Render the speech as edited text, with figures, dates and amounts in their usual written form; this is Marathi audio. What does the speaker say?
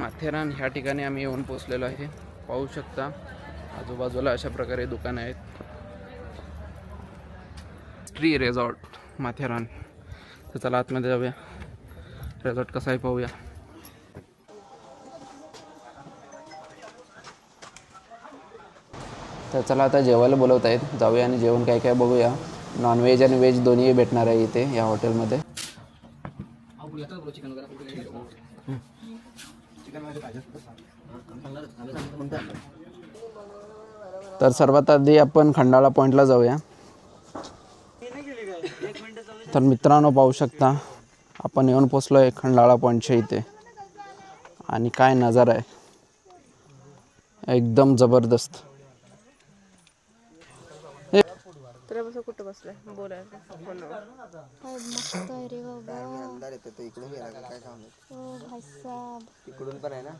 माथेरान ह्या ठिकाणी आम्ही येऊन पोचलेलो आहे. पाहू शकता आजूबाजूला अशा प्रकारे दुकानं आहेत. Tree resort Matheran. तर चला आतमध्ये जाऊया, रिसॉर्ट कसा आहे पाहूया. तर चला आता जेवायला बोलवत आहेत, जाऊया आणि जेवण काय काय बघूया. नॉनव्हेज आणि व्हेज दोन्ही भेटणार आहे इथे या हॉटेलमध्ये. तर सर्वात आधी आपण खंडाळा पॉईंटला जाऊया. तर मित्रांनो पाहू शकता आपण येऊन पोचलो आहे खंडाळा पॉईंटच्या इथे आणि काय नजारा आहे, एकदम जबरदस्त. कुठं बसलाय बोलायला फोनवर. मस्त आहे रे बाबा. अंधार येतो तो इकडून गेला काय काम आहे. ओ भाई साहब इकडून पण आहे ना.